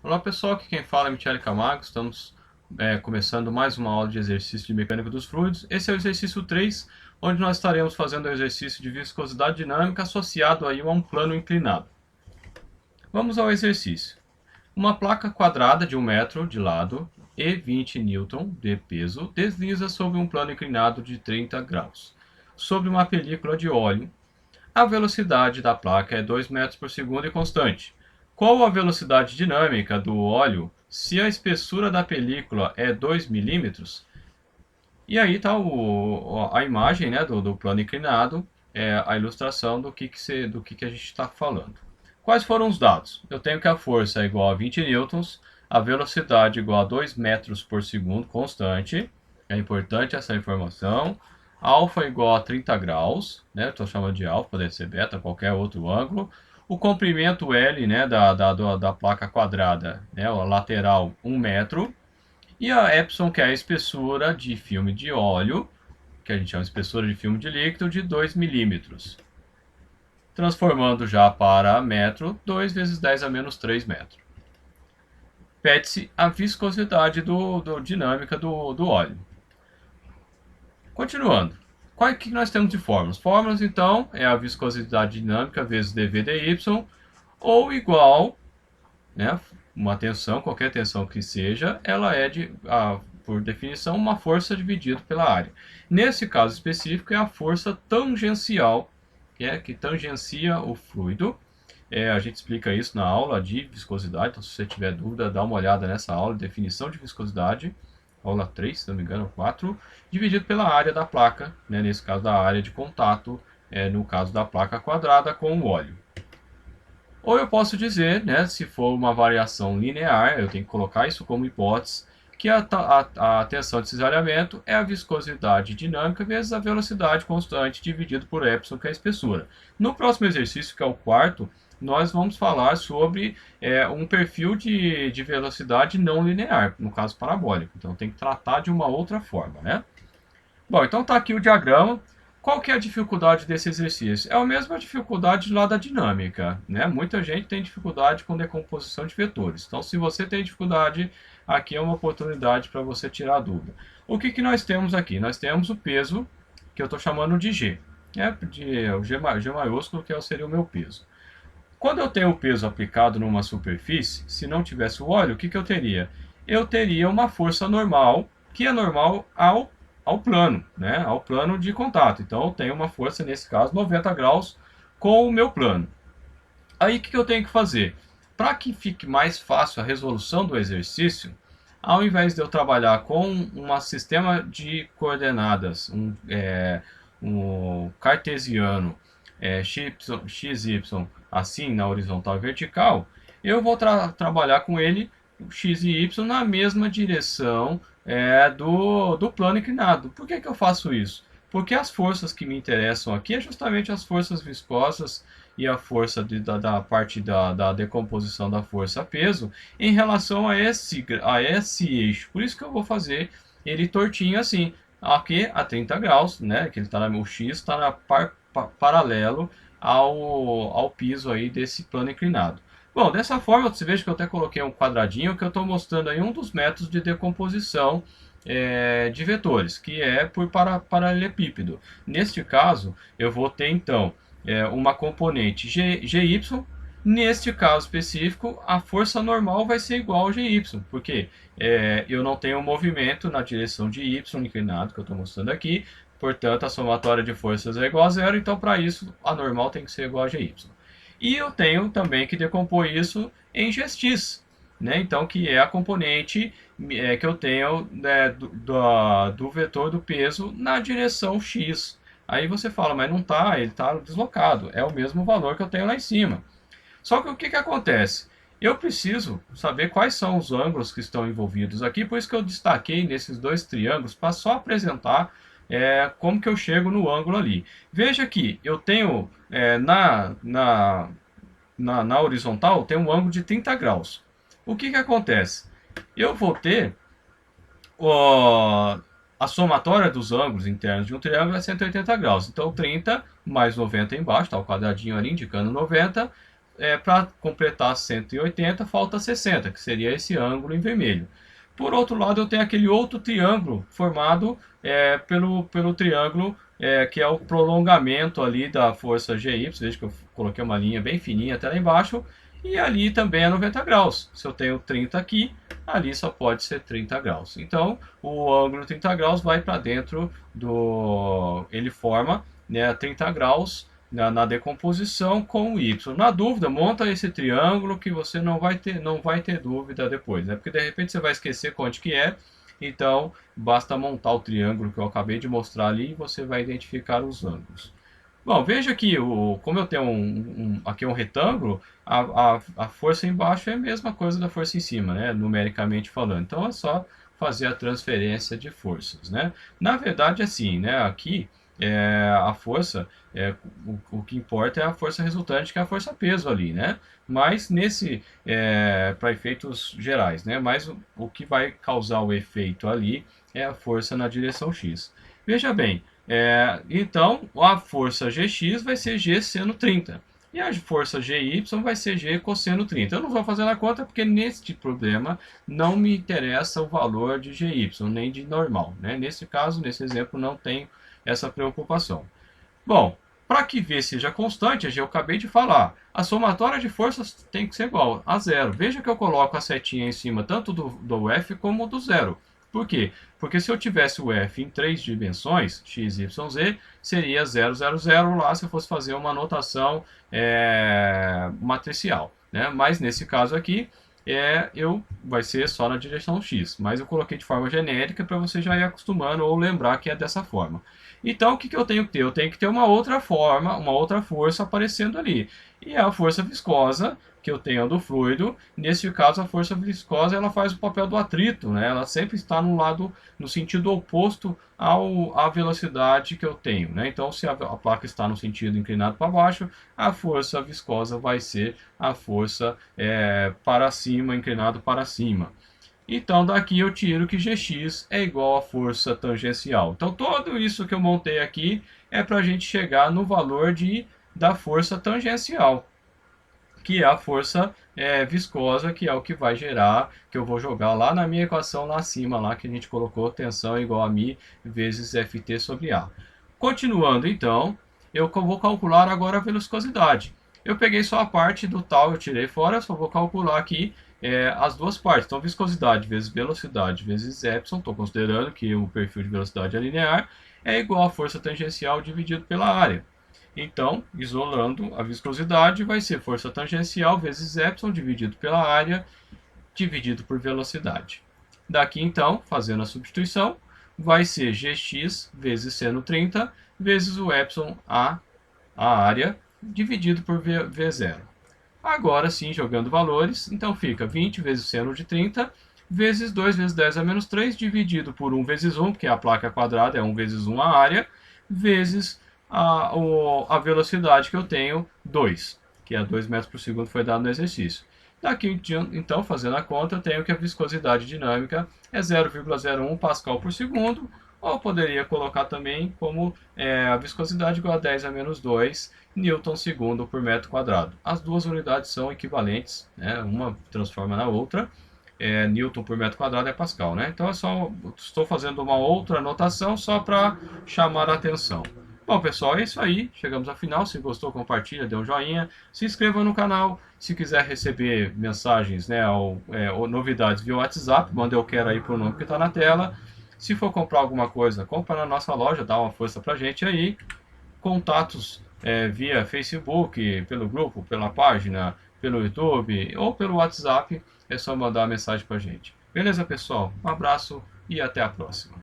Olá pessoal, aqui quem fala é Michele Camargo. Estamos começando mais uma aula de exercício de mecânica dos fluidos. Esse é o exercício 3, onde nós estaremos fazendo o exercício de viscosidade dinâmica associado aí a um plano inclinado. Vamos ao exercício. Uma placa quadrada de 1 metro de lado e 20 N de peso desliza sobre um plano inclinado de 30 graus, sobre uma película de óleo. A velocidade da placa é 2 metros por segundo e constante. Qual a velocidade dinâmica do óleo se a espessura da película é 2 milímetros? E aí está a imagem, né, do plano inclinado, a ilustração do que a gente está falando. Quais foram os dados? Eu tenho que a força é igual a 20 newtons, a velocidade é igual a 2 metros por segundo constante. É importante essa informação. Alfa é igual a 30 graus, né? Estou chamando de alfa, pode ser beta, qualquer outro ângulo. O comprimento L, né, da placa quadrada, né, a lateral 1 metro. E a epsilon, que é a espessura de filme de óleo, que a gente chama de espessura de filme de líquido, de 2 milímetros. Transformando já para metro, 2 vezes 10 a menos 3 metros. Pede-se a viscosidade dinâmica do óleo. Continuando. Qual é que nós temos de fórmulas? Fórmulas, então, é a viscosidade dinâmica vezes dV dy, ou igual, né, uma tensão, qualquer tensão que seja, ela é, por definição, uma força dividida pela área. Nesse caso específico, é a força tangencial, que tangencia o fluido. A gente explica isso na aula de viscosidade, então se você tiver dúvida, dá uma olhada nessa aula de definição de viscosidade, aula 3, se não me engano, 4, dividido pela área da placa, né, nesse caso da área de contato, no caso da placa quadrada com o óleo. Ou eu posso dizer, né, se for uma variação linear, eu tenho que colocar isso como hipótese, que a tensão de cisalhamento é a viscosidade dinâmica vezes a velocidade constante dividido por epsilon, que é a espessura. No próximo exercício, que é o quarto, nós vamos falar sobre um perfil de velocidade não linear, no caso parabólico. Então tem que tratar de uma outra forma, né? Bom, então está aqui o diagrama. Qual que é a dificuldade desse exercício? É a mesma dificuldade lá da dinâmica, né? Muita gente tem dificuldade com decomposição de vetores. Então, se você tem dificuldade, aqui é uma oportunidade para você tirar a dúvida. O que nós temos aqui? Nós temos o peso, que eu estou chamando de G. O G maiúsculo, que seria o meu peso. Quando eu tenho o peso aplicado numa superfície, se não tivesse o óleo, o que eu teria? Eu teria uma força normal, que é normal ao plano, né? Ao plano de contato. Então eu tenho uma força, nesse caso, 90 graus com o meu plano. Aí o que eu tenho que fazer? Para que fique mais fácil a resolução do exercício, ao invés de eu trabalhar com um sistema de coordenadas, um cartesiano, XY, assim na horizontal e vertical, eu vou trabalhar com ele, x e y, na mesma direção do plano inclinado. Por que eu faço isso? Porque as forças que me interessam aqui é justamente as forças viscosas e a força da parte da decomposição da força-peso em relação a esse eixo. Por isso que eu vou fazer ele tortinho assim, aqui a 30 graus, né? Que ele tá o x está paralelo ao piso aí desse plano inclinado. Bom, dessa forma, você veja que eu até coloquei um quadradinho que eu estou mostrando aí um dos métodos de decomposição de vetores, que é por paralelepípedo. Neste caso, eu vou ter então uma componente GY. Neste caso específico, a força normal vai ser igual ao GY, porque eu não tenho movimento na direção de Y inclinado, que eu estou mostrando aqui, portanto a somatória de forças é igual a zero, então para isso a normal tem que ser igual a GY. E eu tenho também que decompor isso em Gx, né? Então, que é a componente que eu tenho do vetor do peso na direção x. Aí você fala, mas não está, ele está deslocado. É o mesmo valor que eu tenho lá em cima. Só que o que acontece? Eu preciso saber quais são os ângulos que estão envolvidos aqui, por isso que eu destaquei nesses dois triângulos, para só apresentar como que eu chego no ângulo ali. Veja que eu tenho na horizontal tem um ângulo de 30 graus. O que acontece? Eu vou ter a somatória dos ângulos internos de um triângulo é 180 graus. Então 30 mais 90 embaixo, está o quadradinho ali indicando 90, para completar 180, falta 60, que seria esse ângulo em vermelho. Por outro lado, eu tenho aquele outro triângulo formado pelo triângulo que é o prolongamento ali da força GY. Veja que eu coloquei uma linha bem fininha até lá embaixo. E ali também é 90 graus. Se eu tenho 30 aqui, ali só pode ser 30 graus. Então, o ângulo 30 graus vai para dentro do... Ele forma, né, 30 graus na decomposição com o Y. Na dúvida, monta esse triângulo que você não vai ter dúvida depois, né? Porque de repente você vai esquecer quanto que é. Então, basta montar o triângulo que eu acabei de mostrar ali e você vai identificar os ângulos. Bom, veja que como eu tenho aqui um retângulo, a força embaixo é a mesma coisa da força em cima, né? Numericamente falando. Então é só fazer a transferência de forças, né? Na verdade, assim, né? Aqui a força, o que importa é a força resultante, que é a força peso ali, né? Mas para efeitos gerais, né? Mas o que vai causar o efeito ali é a força na direção X. Veja bem, então a força Gx vai ser G seno 30. E a força GY vai ser G cosseno 30. Eu não vou fazer na conta porque neste problema não me interessa o valor de GY, nem de normal, né? Nesse caso, nesse exemplo, não tem essa preocupação. Bom, para que V seja constante, eu acabei de falar, a somatória de forças tem que ser igual a zero. Veja que eu coloco a setinha em cima tanto do F como do zero. Por quê? Porque se eu tivesse o F em 3 dimensões, x, y, z, seria 0, 0, 0 lá se eu fosse fazer uma notação matricial, né? Mas nesse caso aqui, vai ser só na direção x. Mas eu coloquei de forma genérica para você já ir acostumando ou lembrar que é dessa forma. Então, o que eu tenho que ter? Eu tenho que ter uma outra forma, uma outra força aparecendo ali. E é a força viscosa que eu tenho do fluido. Nesse caso, a força viscosa ela faz o papel do atrito, né? Ela sempre está no sentido oposto à velocidade que eu tenho, né? Então, se a placa está no sentido inclinado para baixo, a força viscosa vai ser a força para cima, inclinado para cima. Então, daqui eu tiro que Gx é igual à força tangencial. Então, tudo isso que eu montei aqui é para a gente chegar no valor da força tangencial, que é a força viscosa, que é o que vai gerar, que eu vou jogar lá na minha equação lá acima, lá que a gente colocou tensão igual a μ vezes Ft sobre A. Continuando, então, eu vou calcular agora a viscosidade. Eu peguei só a parte do tal, eu tirei fora, só vou calcular aqui as duas partes. Então, viscosidade vezes velocidade vezes epsilon, estou considerando que o perfil de velocidade é linear, é igual a força tangencial dividido pela área. Então, isolando a viscosidade, vai ser força tangencial vezes epsilon dividido pela área, dividido por velocidade. Daqui, então, fazendo a substituição, vai ser Gx vezes seno 30 vezes o epsilon a área, dividido por V0. Agora sim, jogando valores, então fica 20 vezes seno de 30 vezes 2 vezes 10 a menos 3, dividido por 1 vezes 1, porque a placa quadrada é 1 vezes 1 a área, vezes a velocidade que eu tenho, 2, que é 2 metros por segundo, foi dado no exercício. Daqui, então, fazendo a conta, eu tenho que a viscosidade dinâmica é 0,01 Pascal por segundo, ou poderia colocar também como a viscosidade igual a 10 a menos 2 Newton segundo por metro quadrado. As duas unidades são equivalentes, né? Uma transforma na outra. Newton por metro quadrado é Pascal, né? Então estou fazendo uma outra anotação só para chamar a atenção. Bom, pessoal, é isso aí. Chegamos ao final. Se gostou, compartilha, dê um joinha. Se inscreva no canal. Se quiser receber mensagens, né, ou novidades via WhatsApp, manda eu quero aí pro nome que está na tela. Se for comprar alguma coisa, compra na nossa loja, dá uma força pra gente aí. Contatos via Facebook, pelo grupo, pela página, pelo YouTube ou pelo WhatsApp, é só mandar uma mensagem pra gente. Beleza, pessoal? Um abraço e até a próxima.